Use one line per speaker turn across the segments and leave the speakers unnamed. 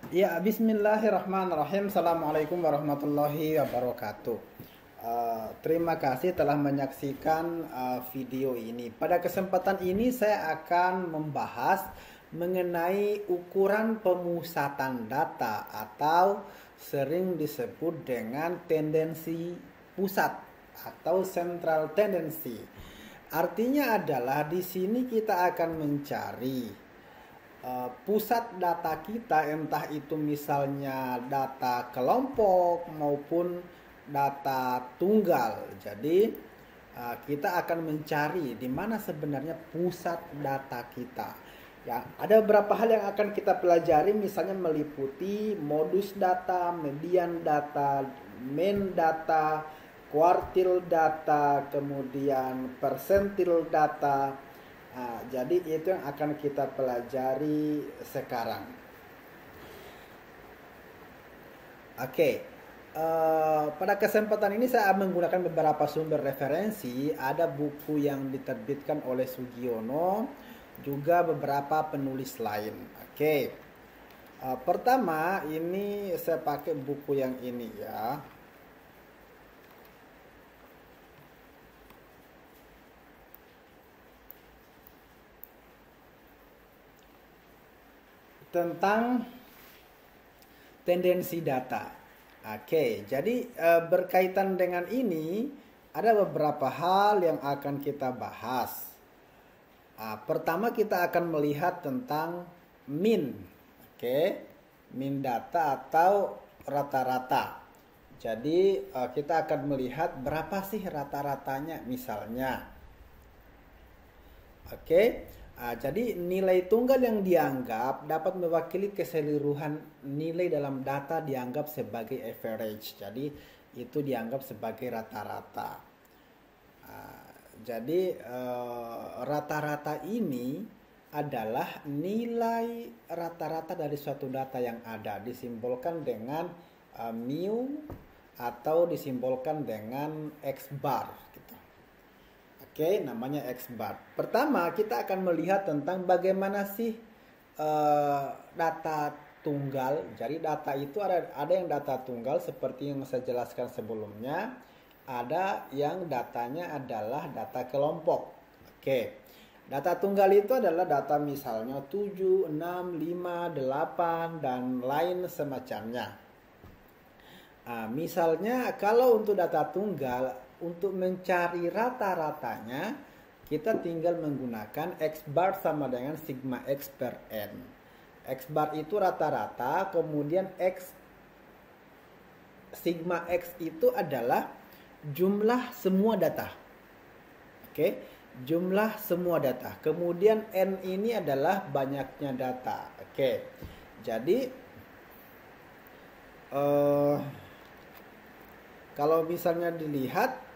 Ya, bismillahirrahmanirrahim. Assalamualaikum warahmatullahi wabarakatuh. Terima kasih telah menyaksikan video ini. Pada kesempatan ini saya akan membahas mengenai ukuran pemusatan data atau sering disebut dengan tendensi pusat atau central tendency. Artinya adalah di sini kita akan mencari pusat data kita, entah itu misalnya data kelompok maupun data tunggal. Jadi kita akan mencari di mana sebenarnya pusat data kita. Ya, ada beberapa hal yang akan kita pelajari, misalnya meliputi modus data, median data, mean data, kuartil data, kemudian persentil data. Jadi itu yang akan kita pelajari sekarang. Oke, pada kesempatan ini saya menggunakan beberapa sumber referensi. Ada buku yang diterbitkan oleh Sugiono, juga beberapa penulis lain. Oke, pertama ini saya pakai buku yang ini ya. Tentang tendensi data. Oke, jadi berkaitan dengan ini ada beberapa hal yang akan kita bahas. Pertama kita akan melihat tentang mean. Oke, mean data atau rata-rata. Jadi kita akan melihat berapa sih rata-ratanya misalnya. Oke. Jadi nilai tunggal yang dianggap dapat mewakili keseluruhan nilai dalam data dianggap sebagai average. Jadi itu dianggap sebagai rata-rata. Jadi rata-rata ini adalah nilai rata-rata dari suatu data yang ada, disimbolkan dengan mu atau disimbolkan dengan x bar gitu. Oke, namanya X bar. Pertama, kita akan melihat tentang bagaimana sih data tunggal. Jadi data itu ada yang data tunggal seperti yang saya jelaskan sebelumnya. Ada yang datanya adalah data kelompok. Oke. Data tunggal itu adalah data misalnya 7, 6, 5, 8 dan lain semacamnya. Misalnya kalau untuk data tunggal, untuk mencari rata-ratanya kita tinggal menggunakan X bar sama dengan sigma X per N. X bar itu rata-rata, kemudian sigma X itu adalah jumlah semua data. Oke, jumlah semua data. Kemudian N ini adalah banyaknya data. Oke, jadi kalau misalnya dilihat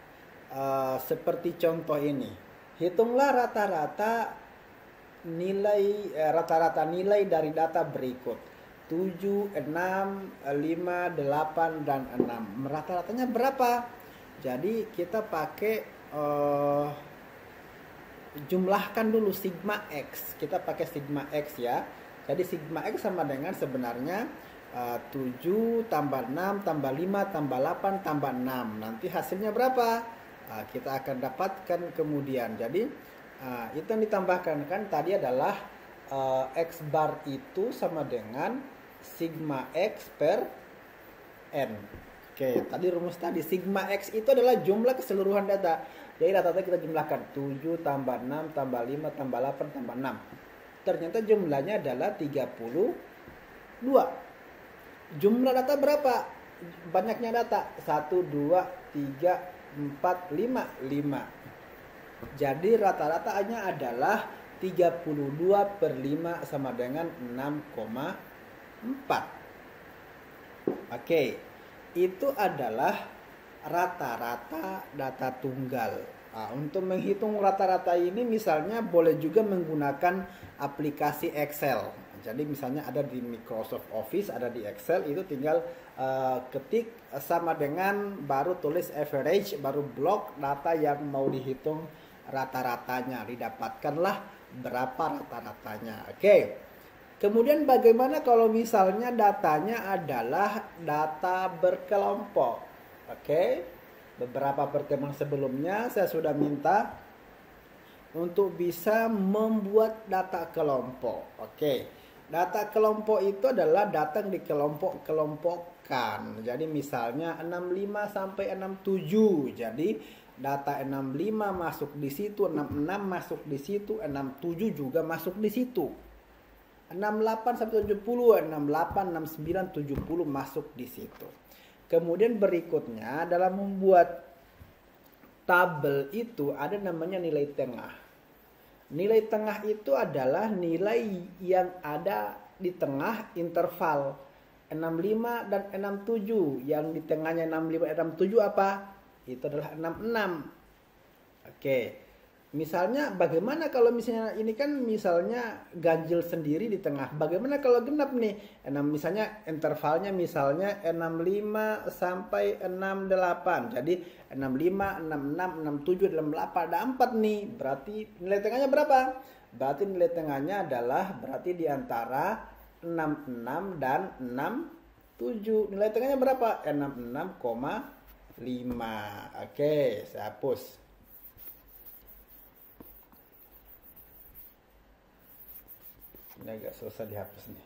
seperti contoh ini, hitunglah rata-rata nilai dari data berikut: 7, 6, 5, 8 dan 6. Rata-ratanya berapa? Jadi kita pakai jumlahkan dulu sigma X. Kita pakai sigma X ya. Jadi sigma X sama dengan sebenarnya 7 tambah 6 tambah 5 tambah 8 tambah 6. Nanti hasilnya berapa? Kita akan dapatkan kemudian. Jadi itu yang ditambahkan kan tadi adalah X bar itu sama dengan sigma X per N. Oke, tadi rumus tadi sigma X itu adalah jumlah keseluruhan data. Jadi data kita jumlahkan 7 tambah 6 tambah 5 tambah 8 tambah 6. Ternyata jumlahnya adalah 32. Jumlah data berapa? Banyaknya data 1, 2, 3, 4, 5. Jadi rata-ratanya adalah 32 per 5 sama dengan 6,4. Oke, itu adalah rata-rata data tunggal. Untuk menghitung rata-rata ini misalnya boleh juga menggunakan aplikasi Excel. Jadi misalnya ada di Microsoft Office, ada di Excel, itu tinggal ketik sama dengan baru tulis average, baru blok data yang mau dihitung rata-ratanya, didapatkanlah berapa rata-ratanya. Oke. Kemudian bagaimana kalau misalnya datanya adalah data berkelompok? Oke. Beberapa pertemuan sebelumnya saya sudah minta untuk bisa membuat data kelompok. Oke. Data kelompok itu adalah data yang dikelompok-kelompokkan. Jadi misalnya 65 sampai 67. Jadi data 65 masuk di situ, 66 masuk di situ, 67 juga masuk di situ. 68 sampai 70, 68, 69, 70 masuk di situ. Kemudian berikutnya dalam membuat tabel itu ada namanya nilai tengah. Nilai tengah itu adalah nilai yang ada di tengah interval 65 dan 67. Yang di tengahnya 65 dan 67 apa? Itu adalah 66. Oke. Misalnya bagaimana kalau misalnya ini kan misalnya ganjil sendiri di tengah. Bagaimana kalau genap nih? Misalnya intervalnya misalnya 65 sampai 68. Jadi 65, 66, 67, 68 ada 4 nih. Berarti nilai tengahnya berapa? Berarti nilai tengahnya adalah berarti di antara 66 dan 67. Nilai tengahnya berapa? 66,5. Oke, saya hapus. Ini agak susah dihapus nih.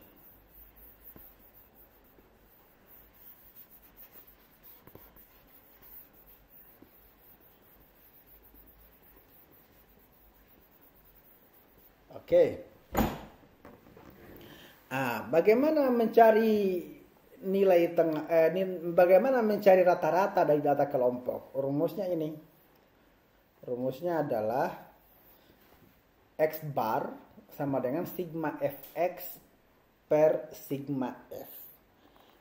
Oke. Bagaimana mencari nilai tengah? Bagaimana mencari rata-rata dari data kelompok? Rumusnya ini. Rumusnya adalah X bar sama dengan sigma fx per sigma f.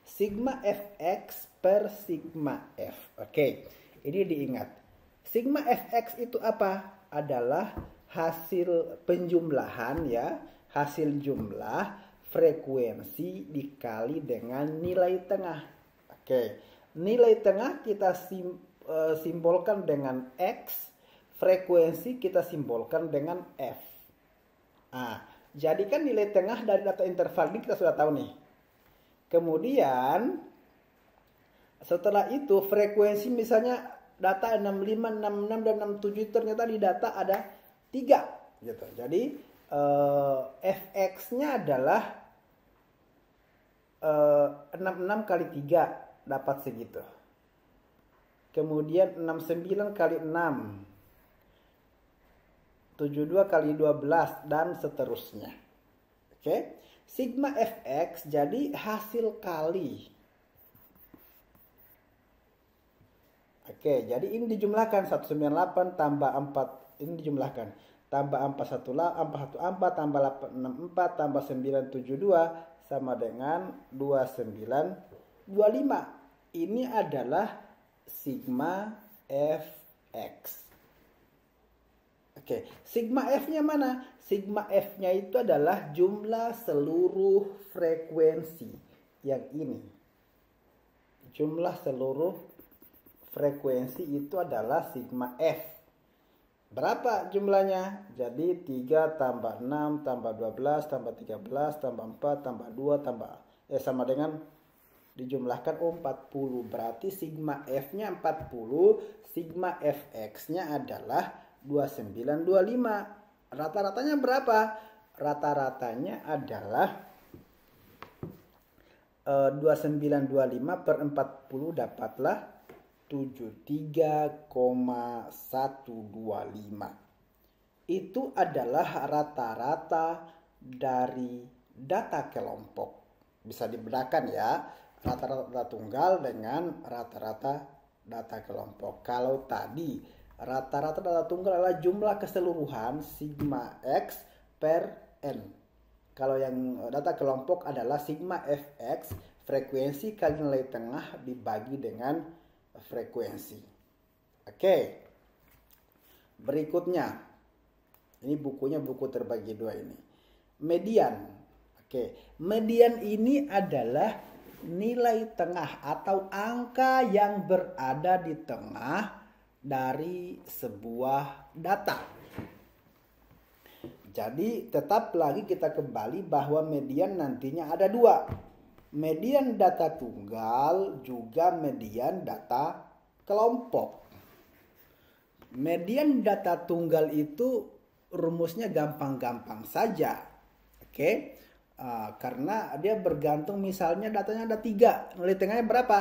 Sigma fx per sigma f. Oke, ini diingat. Sigma fx itu apa? Adalah hasil penjumlahan ya, hasil jumlah frekuensi dikali dengan nilai tengah. Oke, nilai tengah kita simbolkan dengan X, frekuensi kita simbolkan dengan F. Jadi kan nilai tengah dari data interval ini kita sudah tahu nih. Kemudian setelah itu frekuensi misalnya data 65, 66 dan 67 ternyata di data ada 3 gitu. Jadi fx-nya adalah 66 kali 3 dapat segitu. Kemudian 69 kali 6 72 kali 12 dan seterusnya. Oke. Sigma fx jadi hasil kali. Oke, jadi ini dijumlahkan 198 tambah 4 ini dijumlahkan. Tambah 414 tambah 864 tambah 972 sama dengan 2925. Ini adalah sigma fx. Oke, sigma F-nya mana? Sigma F-nya itu adalah jumlah seluruh frekuensi yang ini. Jumlah seluruh frekuensi itu adalah sigma F. Berapa jumlahnya? Jadi 3 tambah 6 tambah 12 tambah 13 tambah 4 tambah 2 tambah sama dengan dijumlahkan 40. Berarti sigma F-nya 40, sigma Fx-nya adalah 2925. Rata-ratanya berapa? Rata-ratanya adalah 2925 per 40 dapatlah 73,125. Itu adalah rata-rata dari data kelompok. Bisa dibedakan ya, rata-rata tunggal dengan rata-rata data kelompok. Kalau tadi rata-rata data tunggal adalah jumlah keseluruhan sigma X per N. Kalau yang data kelompok adalah sigma Fx, frekuensi kali nilai tengah dibagi dengan frekuensi. Oke. Berikutnya. Ini bukunya buku terbagi dua ini. Median. Oke. Median ini adalah nilai tengah atau angka yang berada di tengah dari sebuah data. Jadi tetap lagi kita kembali bahwa median nantinya ada dua. Median data tunggal juga median data kelompok. Median data tunggal itu rumusnya gampang-gampang saja. Oke. Karena dia bergantung, misalnya datanya ada 3, nilai tengahnya berapa?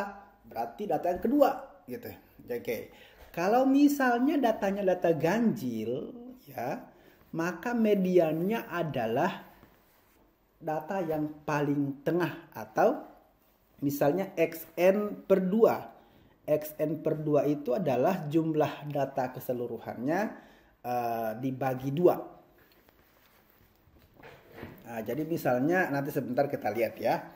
Berarti data yang kedua gitu. Oke. Kalau misalnya datanya data ganjil ya, maka mediannya adalah data yang paling tengah, atau misalnya XN per 2. XN per 2 itu adalah jumlah data keseluruhannya dibagi 2. Jadi misalnya nanti sebentar kita lihat ya.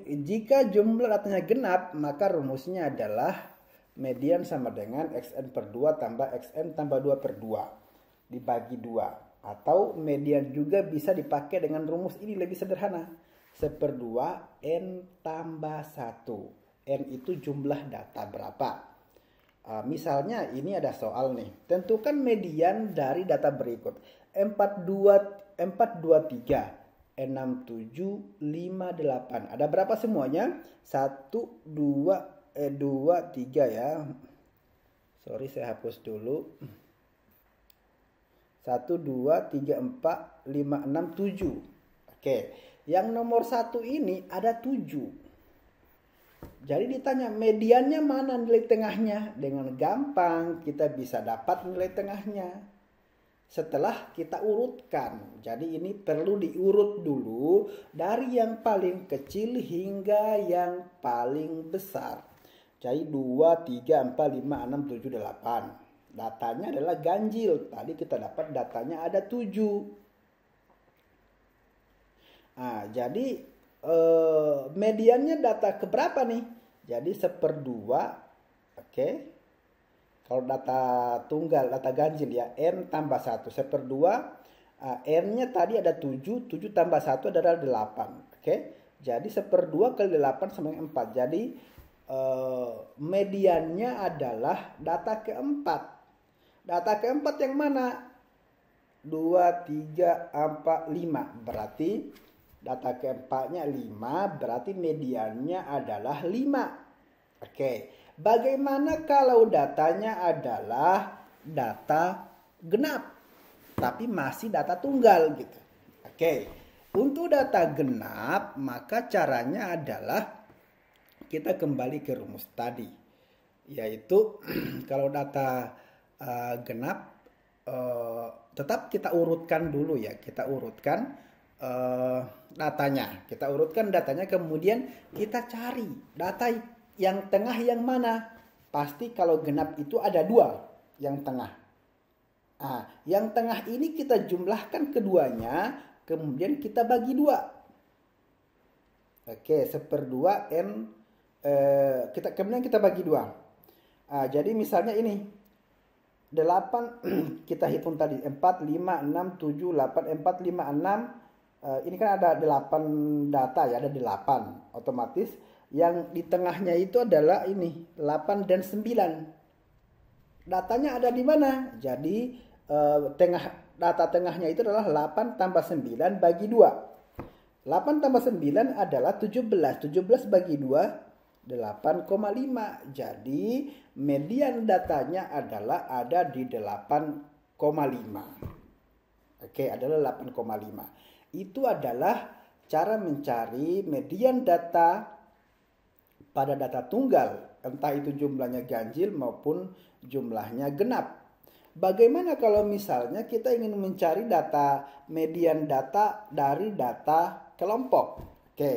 Jika jumlah datanya genap, maka rumusnya adalah median sama dengan XN per 2 tambah XN tambah 2 per 2 dibagi 2. Atau median juga bisa dipakai dengan rumus ini, lebih sederhana. 1/2 N tambah 1. N itu jumlah data berapa. Misalnya ini ada soal nih. Tentukan median dari data berikut. 423, 67, 58. Ada berapa semuanya? 1, 2, 3 ya. Sorry, saya hapus dulu. 1, 2, 3, 4, 5, 6, 7. Oke, yang nomor 1 ini ada 7. Jadi ditanya mediannya mana nilai tengahnya? Dengan gampang kita bisa dapat nilai tengahnya setelah kita urutkan. Jadi ini perlu diurut dulu dari yang paling kecil hingga yang paling besar. Jadi 2, 3, 4, 5, 6, 7, 8. Datanya adalah ganjil. Tadi kita dapat datanya ada 7. Jadi mediannya data keberapa nih? Jadi 1/2. Oke. Kalau data tunggal, data ganjil ya, N tambah 1. 1/2. N-nya tadi ada 7. 7 tambah 1 adalah 8. Oke. Jadi 1/2 kali 8 sama dengan 4. Jadi mediannya adalah data keempat. Data keempat yang mana? 2, 3, 4, 5. Berarti data keempatnya 5. Berarti mediannya adalah 5. Oke. Bagaimana kalau datanya adalah data genap, tapi masih data tunggal gitu? Oke. Untuk data genap, maka caranya adalah kita kembali ke rumus tadi. Yaitu kalau data genap, tetap kita urutkan dulu ya. Kita urutkan datanya. Kita urutkan datanya, kemudian kita cari data yang tengah yang mana. Pasti kalau genap itu ada 2 yang tengah. Yang tengah ini kita jumlahkan keduanya, kemudian kita bagi 2. Oke, 1/2 N. Kemudian kita bagi 2. Jadi misalnya ini 8 kita hitung tadi 4, 5, 6, 7, 8, 4, 5, 6. Ini kan ada 8 data ya, ada 8. Otomatis yang di tengahnya itu adalah ini 8 dan 9. Datanya ada di mana? Jadi data tengahnya itu adalah 8 tambah 9 bagi 2. 8 tambah 9 adalah 17. 17 bagi 2 8,5. Jadi median datanya adalah ada di 8,5. Oke, adalah 8,5. Itu adalah cara mencari median data pada data tunggal, entah itu jumlahnya ganjil maupun jumlahnya genap. Bagaimana kalau misalnya kita ingin mencari data median data dari data kelompok? Oke.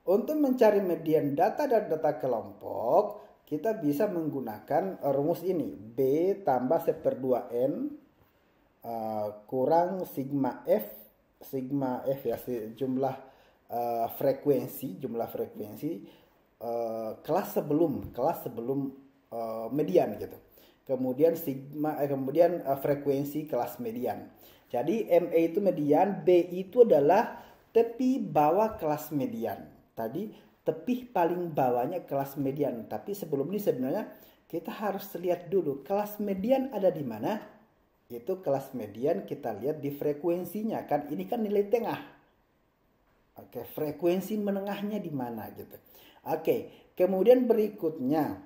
Untuk mencari median data dari data kelompok, kita bisa menggunakan rumus ini. B tambah 1/2 N kurang sigma F. Sigma F ya, jumlah frekuensi kelas sebelum median gitu. Kemudian frekuensi kelas median. Jadi MA itu median, B itu adalah tepi bawah kelas median. Tadi tepi paling bawahnya kelas median. Tapi sebelum ini sebenarnya kita harus lihat dulu kelas median ada di mana. Itu kelas median kita lihat di frekuensinya kan. Ini kan nilai tengah. Oke, frekuensi menengahnya di mana gitu. Oke, kemudian berikutnya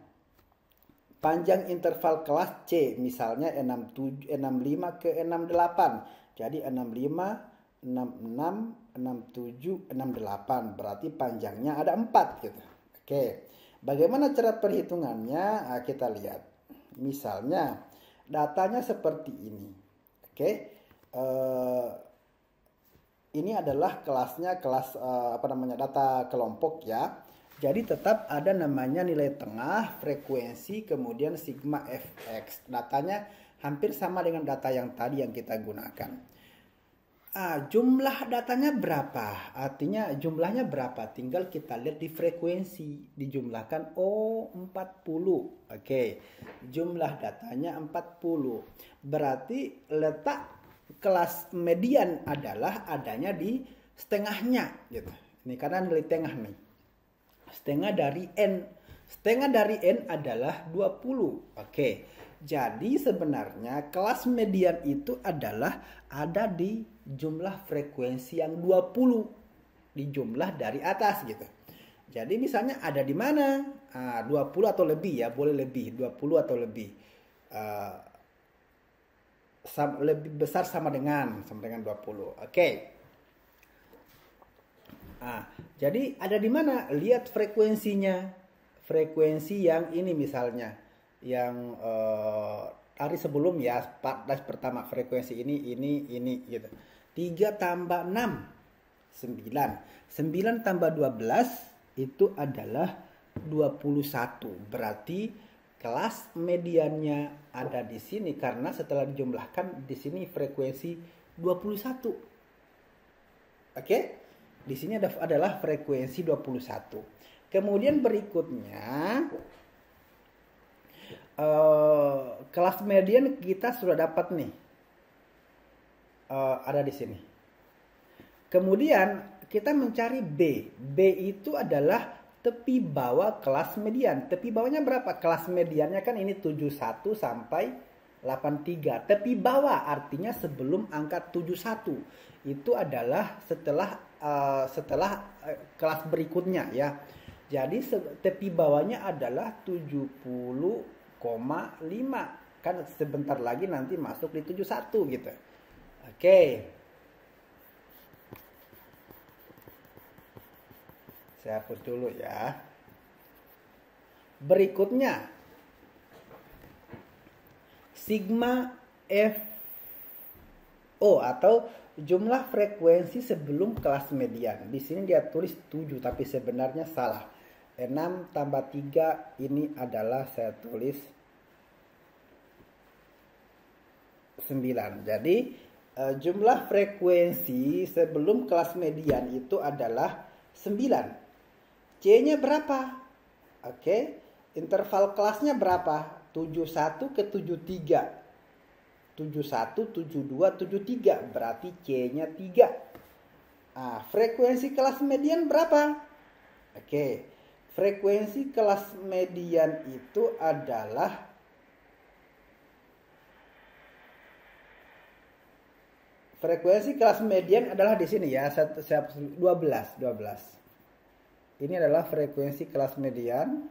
panjang interval kelas C misalnya 65 ke 68. Jadi 65, 66, 67, 68. Berarti panjangnya ada 4 gitu. Oke. Bagaimana cara perhitungannya? Nah, kita lihat. Misalnya datanya seperti ini. Oke. Ini adalah kelasnya kelas data kelompok ya. Jadi tetap ada namanya nilai tengah, frekuensi, kemudian sigma fx. Datanya hampir sama dengan data yang tadi yang kita gunakan. Jumlah datanya berapa? Artinya jumlahnya berapa? Tinggal kita lihat di frekuensi. Dijumlahkan 40. Oke. Jumlah datanya 40. Berarti letak kelas median adalah adanya di setengahnya gitu. Ini karena nilai tengah nih. Setengah dari N. Setengah dari N adalah 20. Oke. Jadi sebenarnya kelas median itu adalah ada di jumlah frekuensi yang 20. Di jumlah dari atas gitu. Jadi misalnya ada di mana? 20 atau lebih ya. Boleh lebih. 20 atau lebih. Lebih besar sama dengan 20. Oke. Jadi ada di mana? Lihat frekuensinya. Frekuensi yang ini misalnya, yang hari sebelum ya, pertama frekuensi ini gitu. 3 tambah 6 9. 9 tambah 12 itu adalah 21. Berarti kelas mediannya ada di sini karena setelah dijumlahkan di sini frekuensi 21. Oke? Di sini adalah frekuensi 21. Kemudian berikutnya kelas median kita sudah dapat nih. Ada di sini. Kemudian kita mencari B. B itu adalah tepi bawah kelas median. Tepi bawahnya berapa? Kelas mediannya kan ini 71 sampai 83. Tepi bawah artinya sebelum angka 71. Itu adalah setelah kelas berikutnya ya. Jadi tepi bawahnya adalah 70,5. Kan sebentar lagi nanti masuk di 71 gitu. Oke. Saya hapus dulu ya. Berikutnya sigma FO atau jumlah frekuensi sebelum kelas median. Di sini dia tulis 7 tapi sebenarnya salah. 6 tambah 3 ini adalah saya tulis 9. Jadi jumlah frekuensi sebelum kelas median itu adalah 9. C-nya berapa? Oke. Interval kelasnya berapa? 71 ke 73. 71, 72, 73. Berarti C-nya 3. Frekuensi kelas median berapa? Oke. Frekuensi kelas median itu adalah di sini ya, 12. Ini adalah frekuensi kelas median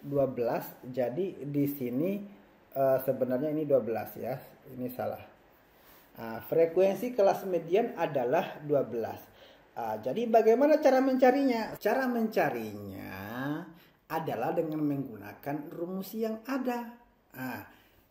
12. Jadi di sini sebenarnya ini 12 ya. Ini salah. Frekuensi kelas median adalah 12. Jadi bagaimana cara mencarinya? Cara mencarinya adalah dengan menggunakan rumus yang ada.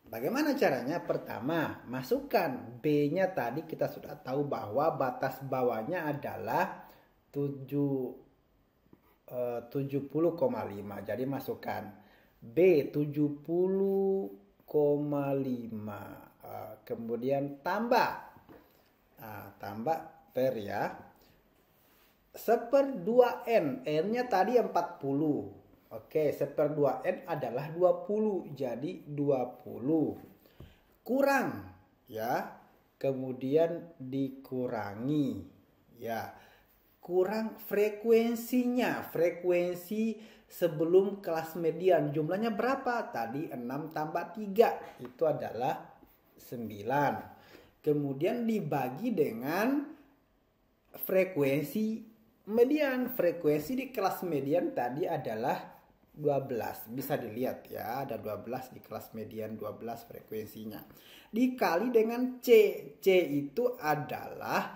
Bagaimana caranya? Pertama, masukkan B-nya tadi kita sudah tahu bahwa batas bawahnya adalah 70,5. Jadi masukkan B 70,5. Kemudian tambah per ya. 1/2N. N-nya tadi 40. Oke, 1/2N adalah 20. Jadi 20. Kurang ya. Kemudian dikurangi ya. Kurang frekuensinya. Frekuensi sebelum kelas median. Jumlahnya berapa? Tadi 6 tambah 3. Itu adalah Kemudian dibagi dengan frekuensi median. Frekuensi di kelas median tadi adalah 12. Bisa dilihat ya, ada 12 di kelas median, 12 frekuensinya. Dikali dengan C. C itu adalah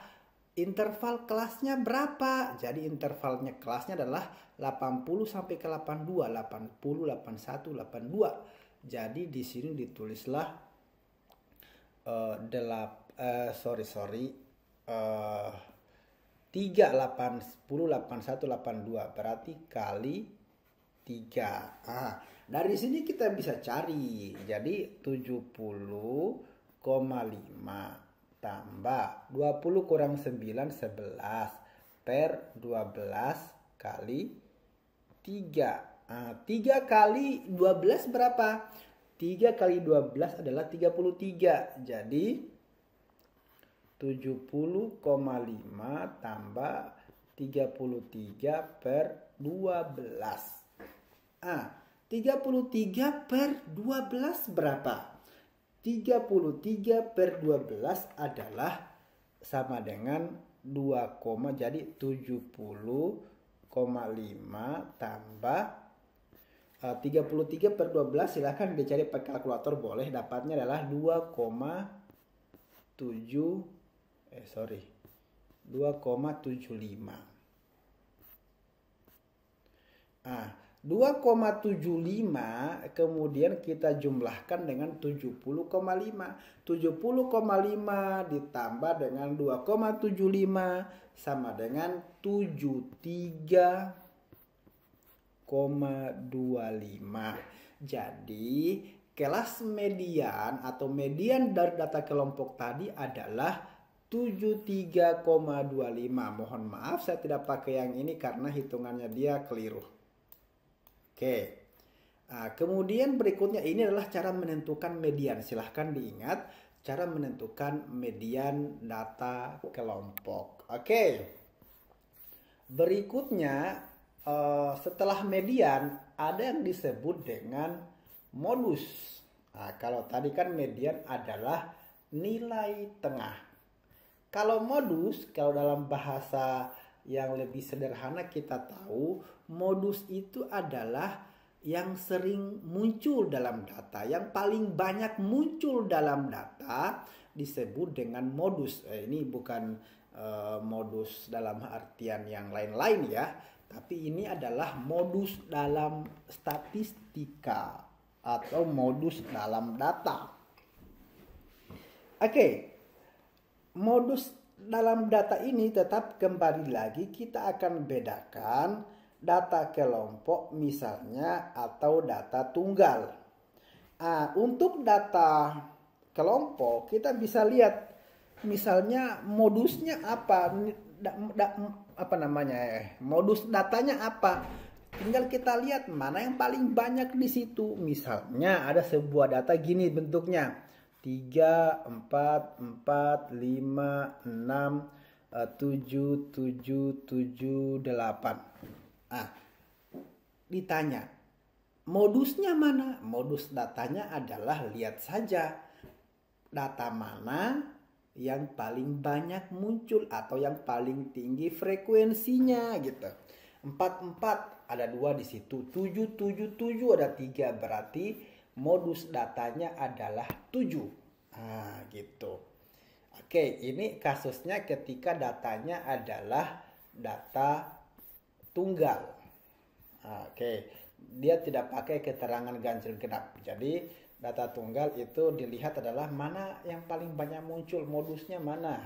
interval kelasnya berapa. Jadi intervalnya kelasnya adalah 80 sampai ke 82, 80, 81, 82. Jadi di sini ditulislah 3, 8, 10, 81, 82. Berarti kali 3. Dari sini kita bisa cari. Jadi 70,5 tambah 20 kurang 9, 11 per 12 kali 3. 3 kali 12 berapa? 3 kali 12 adalah 33. Jadi 70,5 tambah 33 per 12. 33 per 12 berapa? 33 per 12 adalah sama dengan 2, jadi 70,5 tambah 33 per 12, silahkan dicari pakai kalkulator boleh, dapatnya adalah 2,75. 2,75 kemudian kita jumlahkan dengan 70,5. 70,5 ditambah dengan 2,75 sama dengan 73,25. Jadi kelas median atau median dari data kelompok tadi adalah 73,25. Mohon maaf saya tidak pakai yang ini karena hitungannya dia keliru. Oke. Kemudian berikutnya ini adalah cara menentukan median. Silahkan diingat cara menentukan median data kelompok. Oke. Berikutnya setelah median ada yang disebut dengan modus. Kalau tadi kan median adalah nilai tengah. Kalau modus, kalau dalam bahasa yang lebih sederhana kita tahu, modus itu adalah yang sering muncul dalam data, yang paling banyak muncul dalam data disebut dengan modus. Ini bukan modus dalam artian yang lain-lain ya, tapi ini adalah modus dalam statistika atau modus dalam data. Oke. Modus dalam data ini tetap kembali lagi kita akan bedakan data kelompok misalnya atau data tunggal. Untuk data kelompok kita bisa lihat misalnya modusnya apa, modus datanya apa. Tinggal kita lihat mana yang paling banyak di situ. Misalnya ada sebuah data gini bentuknya. 3, 4, 4, 5, 6, 7, 7, 7, 8. Ditanya, modusnya mana? Modus datanya adalah lihat saja data mana yang paling banyak muncul atau yang paling tinggi frekuensinya gitu. 4, 4 ada 2 di situ. 7, 7, 7 ada 3, berarti modus datanya adalah 7. Gitu. Oke, ini kasusnya ketika datanya adalah data tunggal. Oke, dia tidak pakai keterangan ganjil genap. Jadi data tunggal itu dilihat adalah mana yang paling banyak muncul, modusnya mana.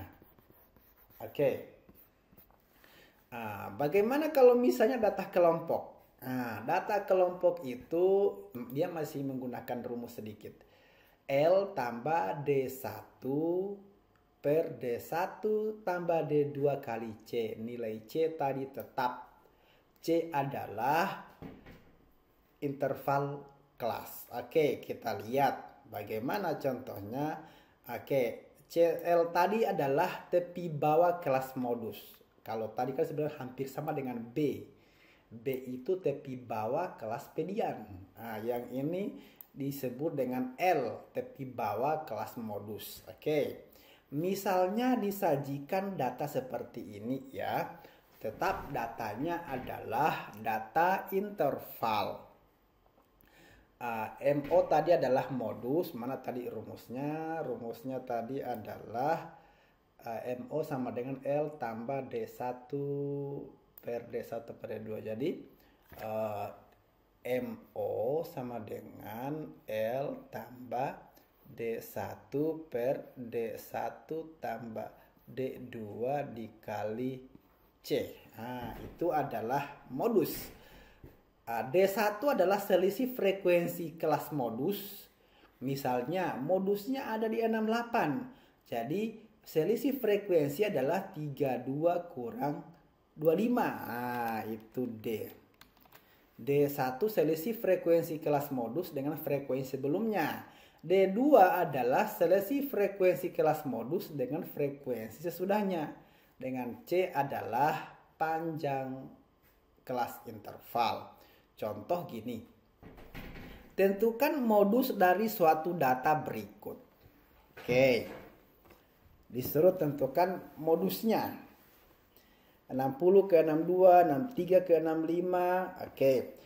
Oke. Bagaimana kalau misalnya data kelompok? Data kelompok itu dia masih menggunakan rumus sedikit. L tambah D1 per D1 tambah D2 kali C. Nilai C tadi tetap. C adalah interval kelas. Oke, kita lihat bagaimana contohnya. Oke, CL tadi adalah tepi bawah kelas modus. Kalau tadi kan sebenarnya hampir sama dengan B. B itu tepi bawah kelas median. Nah, yang ini disebut dengan L, tepi bawah kelas modus. Oke. Misalnya disajikan data seperti ini ya. Tetap datanya adalah data interval. MO tadi adalah modus. Mana tadi rumusnya? Rumusnya tadi adalah MO sama dengan L tambah D1 per D1 per D2. Jadi MO sama dengan L tambah D1 per D1 tambah D2 dikali C. Nah, itu adalah modus. D1 adalah selisih frekuensi kelas modus. Misalnya modusnya ada di 68. Jadi selisih frekuensi adalah 32 kurang 25. Nah, itu D. D1 selisih frekuensi kelas modus dengan frekuensi sebelumnya. D2 adalah selisih frekuensi kelas modus dengan frekuensi sesudahnya. Dengan C adalah panjang kelas interval. Contoh gini. Tentukan modus dari suatu data berikut. Oke. Disuruh tentukan modusnya. 60 ke 62, 63 ke 65. Oke.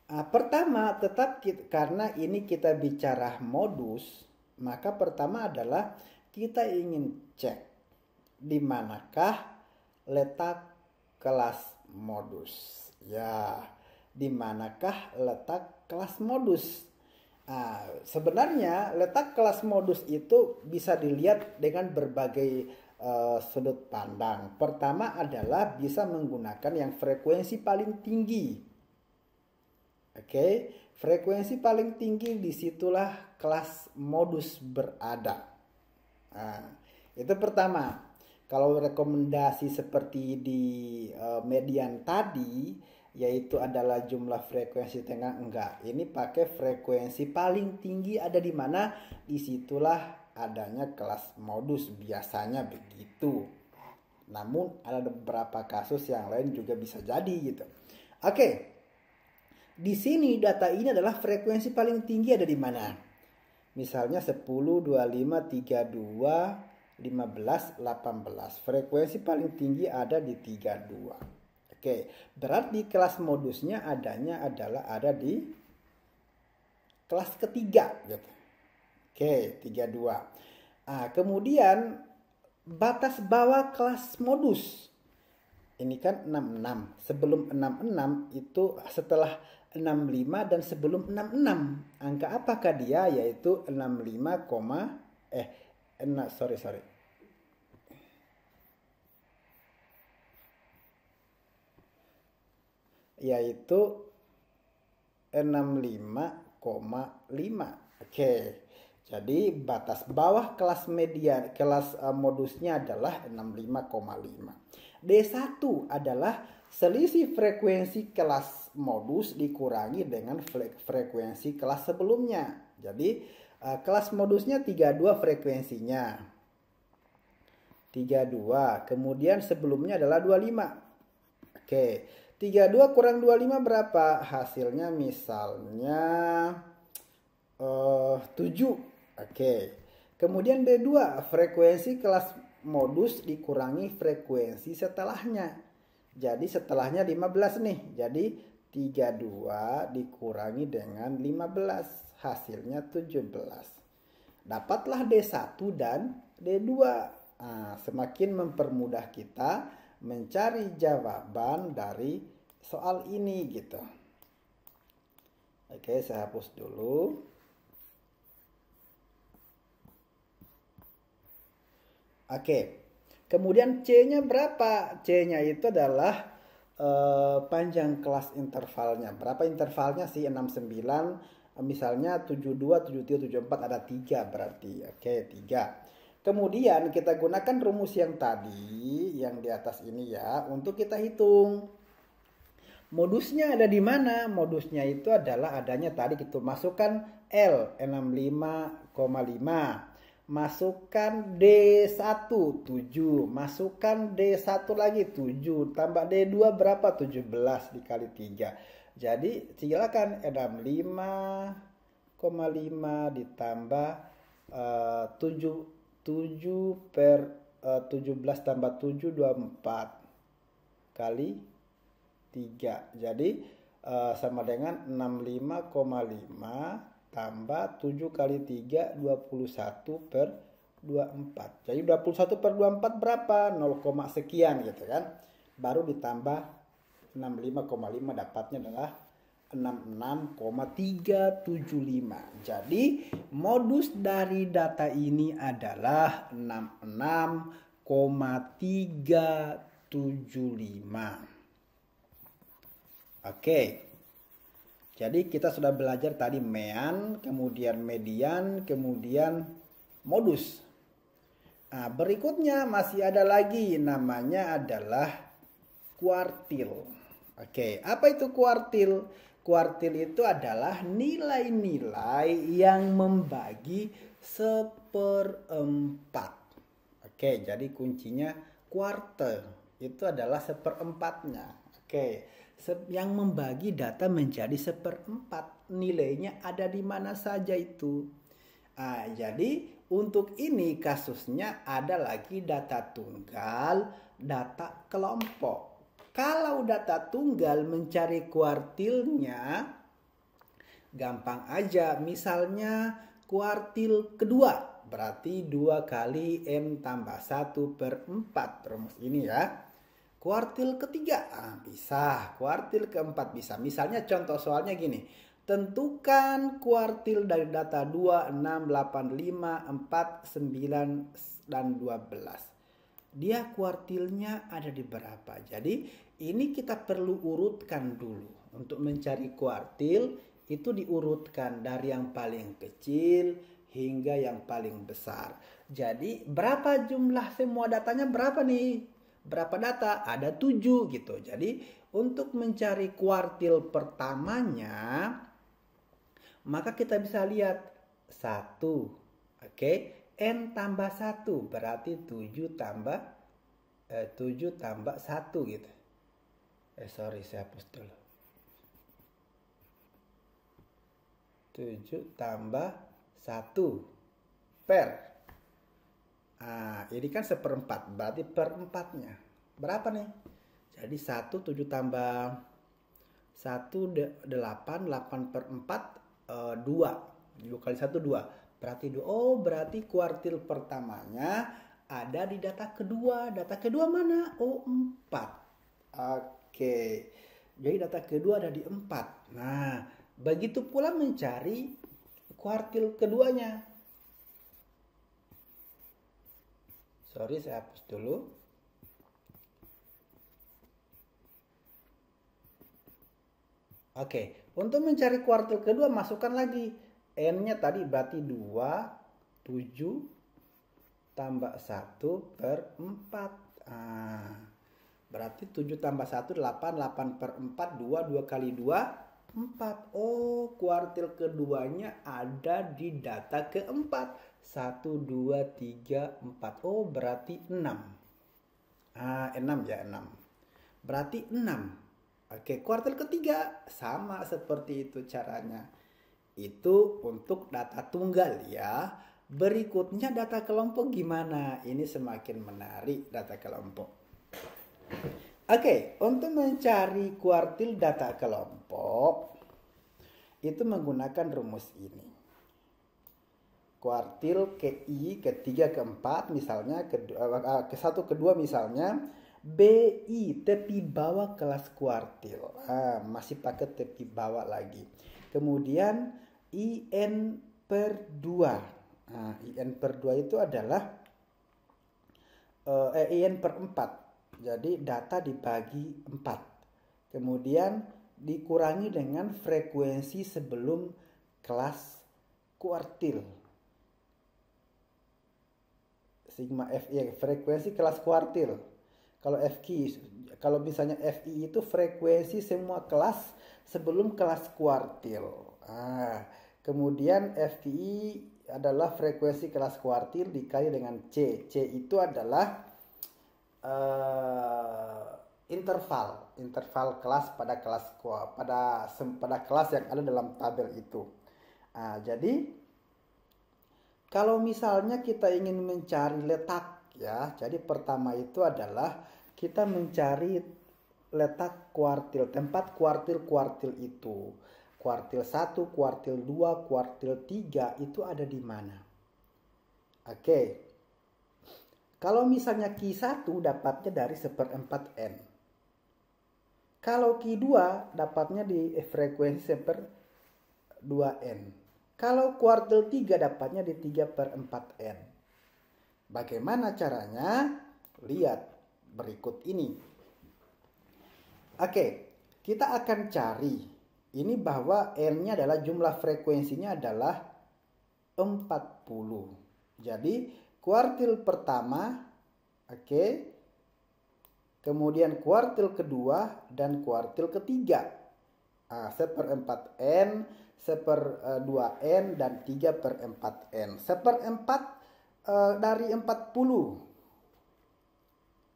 Pertama, tetap karena ini kita bicara modus, maka pertama adalah kita ingin cek di manakah letak kelas modus. Ya, di manakah letak kelas modus? Sebenarnya letak kelas modus itu bisa dilihat dengan berbagai sudut pandang. Pertama adalah bisa menggunakan yang frekuensi paling tinggi. Oke, frekuensi paling tinggi disitulah kelas modus berada. Itu pertama. Kalau rekomendasi seperti di median tadi, yaitu adalah jumlah frekuensi tengah, enggak. Ini pakai frekuensi paling tinggi ada di mana, disitulah adanya kelas modus, biasanya begitu. Namun ada beberapa kasus yang lain juga bisa jadi gitu. Oke, di sini data ini adalah frekuensi paling tinggi ada di mana? Misalnya 10, 25, 32, 15, 18. Frekuensi paling tinggi ada di 32. Oke, berarti kelas modusnya adanya adalah ada di kelas ketiga gitu. Oke, 32. Kemudian batas bawah kelas modus. Ini kan 66. Sebelum 66 itu setelah 65 dan sebelum 66. Angka apakah dia? Yaitu 65, yaitu 65,5. Oke. Jadi batas bawah kelas median, kelas modusnya adalah 65,5. D1 adalah selisih frekuensi kelas modus dikurangi dengan frekuensi kelas sebelumnya. Jadi kelas modusnya 32 frekuensinya. 32. Kemudian sebelumnya adalah 25. Oke. 32 kurang 25 berapa? Hasilnya misalnya 7. Oke. Kemudian D2, frekuensi kelas modus dikurangi frekuensi setelahnya. Jadi setelahnya 15 nih. Jadi 32 dikurangi dengan 15. Hasilnya 17. Dapatlah D1 dan D2. Semakin mempermudah kita mencari jawaban dari soal ini gitu. Oke, saya hapus dulu. Oke. Kemudian C-nya berapa? C-nya itu adalah panjang kelas intervalnya. Berapa intervalnya sih? 69. Misalnya 72, 73, 74 ada 3 berarti. Oke, 3. Kemudian kita gunakan rumus yang tadi, yang di atas ini ya, untuk kita hitung. Modusnya ada di mana? Modusnya itu adalah adanya tadi kita masukkan L, 65,5. Masukkan D1 7, masukkan D1 lagi 7, tambah D2 berapa? 17 dikali 3. Jadi silakan 65,5 ditambah 7 per 17 tambah 7 24 kali 3. Jadi sama dengan 65,5 tambah 7 kali 3 21 per 24. Jadi 21 per 24 berapa? 0, sekian gitu kan. Baru ditambah 65,5 dapatnya adalah 66,375. Jadi modus dari data ini adalah 66,375. Oke. Jadi kita sudah belajar tadi mean, kemudian median, kemudian modus. Nah, berikutnya masih ada lagi namanya adalah kuartil. Oke, apa itu kuartil? Kuartil itu adalah nilai-nilai yang membagi seperempat. Oke, jadi kuncinya kuartil itu adalah seperempatnya. Oke. Yang membagi data menjadi seperempat, nilainya ada di mana saja itu. Jadi untuk ini kasusnya ada lagi data tunggal, data kelompok. Kalau data tunggal mencari kuartilnya gampang aja, misalnya kuartil kedua berarti 2 kali M tambah 1 per 4, rumus ini ya. Kuartil ketiga bisa, kuartil keempat bisa. Misalnya contoh soalnya gini. Tentukan kuartil dari data 2, 6, 8, 5, 4, 9, dan 12. Dia kuartilnya ada di berapa? Jadi ini kita perlu urutkan dulu. Untuk mencari kuartil itu diurutkan dari yang paling kecil hingga yang paling besar. Jadi berapa jumlah semua datanya berapa nih? Berapa data? Ada 7 gitu. Jadi untuk mencari kuartil pertamanya, maka kita bisa lihat 1. Oke. N tambah 1 berarti 7 tambah 1 gitu. Sorry, saya hapus dulu. 7 tambah 1 per. Ini kan seperempat, berarti perempatnya. Berapa nih? Jadi 1, 7 tambah 1, 8, 8 per 4, 2. 2 kali 1, 2. Berarti 2. Oh, berarti kuartil pertamanya ada di data kedua. Data kedua mana? Oh, 4. Oke. Jadi data kedua ada di 4. Nah, begitu pula mencari kuartil keduanya. Sorry, saya hapus dulu. Oke, untuk mencari kuartil kedua masukkan lagi. N-nya tadi berarti 2, 7 tambah 1 per 4. Berarti 7 tambah 1, 8, 8 per 4, 2, 2 kali 2, 4. Oh, kuartil keduanya ada di data keempat. 1, 2, 3, 4. Oh, berarti 6. 6 ya, 6. Berarti 6. Oke, kuartil ketiga sama seperti itu caranya. Itu untuk data tunggal ya. Berikutnya data kelompok gimana? Ini semakin menarik data kelompok. Oke, untuk mencari kuartil data kelompok itu menggunakan rumus ini. Kuartil ke-I, ketiga, keempat misalnya, ke-1, kedua misalnya, BI tepi bawah kelas kuartil. Masih pakai tepi bawah lagi. Kemudian IN per 2. IN per 2 itu adalah IN per 4. Jadi data dibagi 4. Kemudian dikurangi dengan frekuensi sebelum kelas kuartil. Sigma FI, frekuensi kelas kuartil. Kalau misalnya FI itu frekuensi semua kelas sebelum kelas kuartil. Kemudian FI adalah frekuensi kelas kuartil dikali dengan C. C itu adalah interval kelas pada kelas yang ada dalam tabel itu. Nah, jadi kalau misalnya kita ingin mencari letak ya, jadi pertama itu adalah kita mencari letak kuartil, tempat kuartil-kuartil itu. Kuartil 1, kuartil 2, kuartil 3 itu ada di mana? Oke. Kalau misalnya Q1 dapatnya dari 1/4 N. Kalau Q2 dapatnya di frekuensi 1/2N. Kalau kuartil 3 dapatnya di 3/4 N. Bagaimana caranya? Lihat berikut ini. Oke, kita akan cari. Ini bahwa N-nya adalah jumlah frekuensinya adalah 40. Jadi kuartil pertama, oke. Kemudian kuartil kedua dan kuartil ketiga. 1/4 N, 1/2N, dan 3/4 N. 1/4 dari 40.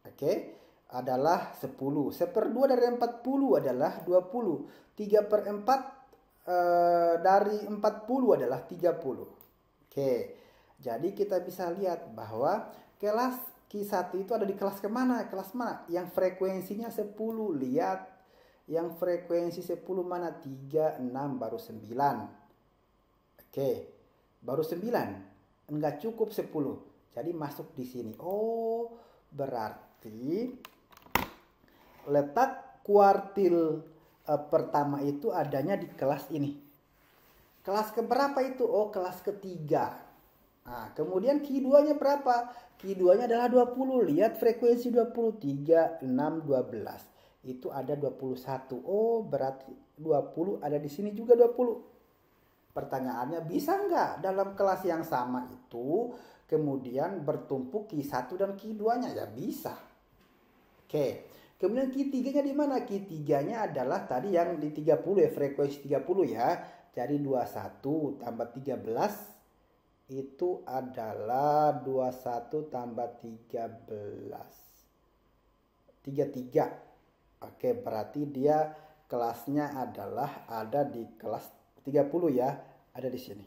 Oke, adalah 10. 1/2 dari 40 adalah 20. 3/4 dari 40 adalah 30. Oke, jadi kita bisa lihat bahwa kelas Q1 itu ada di kelas kemana? Kelas mana? Yang frekuensinya 10. Lihat, yang frekuensi 10 mana? 3, 6, baru 9. Oke, baru 9. Enggak cukup 10. Jadi masuk di sini. Oh, berarti letak kuartil pertama itu adanya di kelas ini. Kelas keberapa itu? Oh, kelas ketiga. Nah, kemudian Q2-nya berapa? Q2-nya adalah 20. Lihat frekuensi 20. 3, 6, 12. Itu ada 21. Oh, berarti 20 ada di sini juga 20. Pertanyaannya, bisa nggak dalam kelas yang sama itu kemudian bertumpuk Q1 dan Q2-nya? Ya bisa. Oke. Kemudian Q3-nya di mana? Q3-nya adalah tadi yang di 30 ya, frekuensi 30 ya. Jadi 21 tambah 13 itu adalah 21 tambah 13. 33. Oke, berarti dia kelasnya adalah ada di kelas 30 ya. Ada di sini.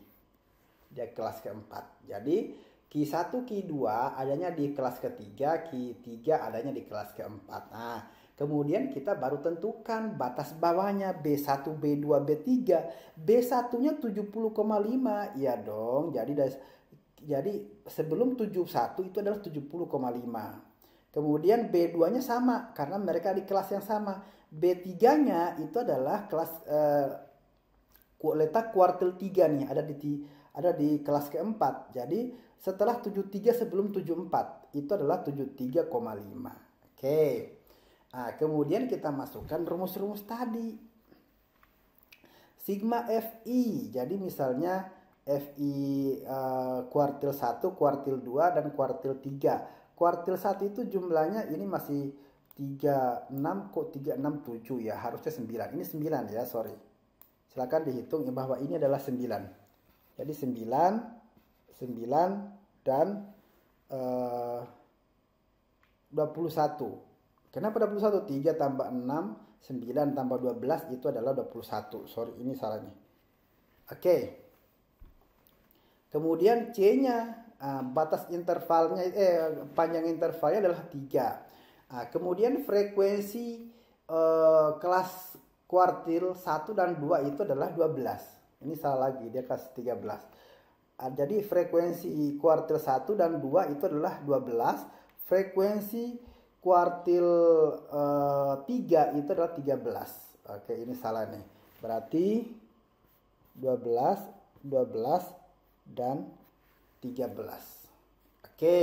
Dia kelas keempat. Jadi Q1, Q2 adanya di kelas ketiga, Q3 adanya di kelas keempat. Nah, kemudian kita baru tentukan batas bawahnya B1, B2, B3. B1-nya 70,5. Ya dong, jadi sebelum 71 itu adalah 70,5. Kemudian B2-nya sama karena mereka di kelas yang sama. B3-nya itu adalah kelas letak kuartil 3 nih, ada di kelas keempat. Jadi setelah 73 sebelum 74 itu adalah 73,5. Oke. Nah, kemudian kita masukkan rumus-rumus tadi. Sigma Fi. Jadi misalnya Fi kuartil 1, kuartil 2, dan kuartil 3. Kuartil 1 itu jumlahnya ini masih 36 kok 367 ya. Harusnya 9. Ini 9 ya, sorry. Silakan dihitung bahwa ini adalah 9. Jadi 9 dan 21. Kenapa 21? 3 tambah 6, 9 tambah 12 itu adalah 21. Sorry, ini salahnya. Oke. Kemudian C-nya, batas intervalnya, panjang intervalnya adalah 3. Kemudian frekuensi kelas kuartil 1 dan 2 itu adalah 12. Ini salah lagi, dia kelas 13. Jadi frekuensi kuartil 1 dan 2 itu adalah 12. Frekuensi kuartil 3 itu adalah 13. Oke, ini salah nih. Berarti 12, 12, dan 13. Oke.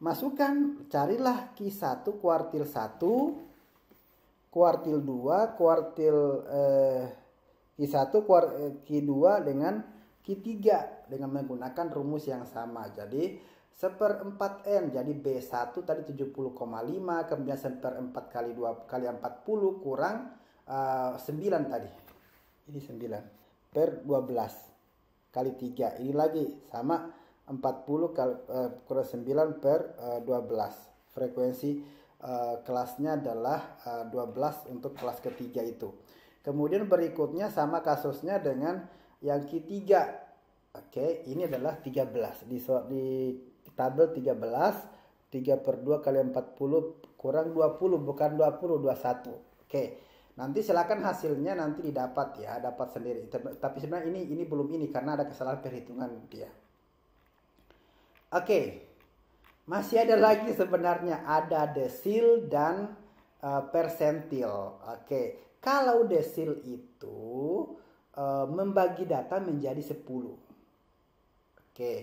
Masukkan, carilah Q1 kuartil 1, kuartil 2, kuartil Q1, Q2 dengan Q3 dengan menggunakan rumus yang sama. Jadi 1/4 N, jadi B1 tadi 70,5, kemudian 1/4 kali 2 kali 40 kurang 9 tadi. Ini 9 per 12. kali 3. Ini lagi sama 40 kurang 9 per 12. Frekuensi kelasnya adalah 12 untuk kelas ketiga itu. Kemudian berikutnya sama kasusnya dengan yang ketiga. Oke, ini adalah 13. Di tabel 13, 3 per 2 kali 40 kurang 20, bukan 20, 21. Oke, nanti silakan hasilnya nanti didapat ya, dapat sendiri. Tapi sebenarnya ini belum ini karena ada kesalahan perhitungan dia. Oke, masih ada lagi sebenarnya, ada desil dan persentil. Oke, kalau desil itu membagi data menjadi 10. Oke,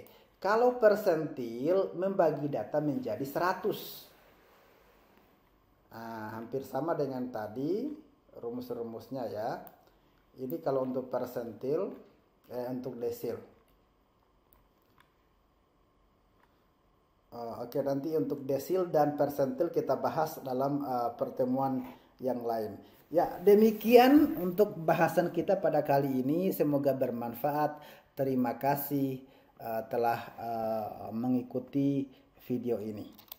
kalau persentil membagi data menjadi 100. Nah, hampir sama dengan tadi rumus-rumusnya ya. Ini kalau untuk persentil, untuk desil. Oke, nanti untuk desil dan persentil kita bahas dalam pertemuan yang lain. Ya, demikian untuk bahasan kita pada kali ini. Semoga bermanfaat. Terima kasih telah mengikuti video ini.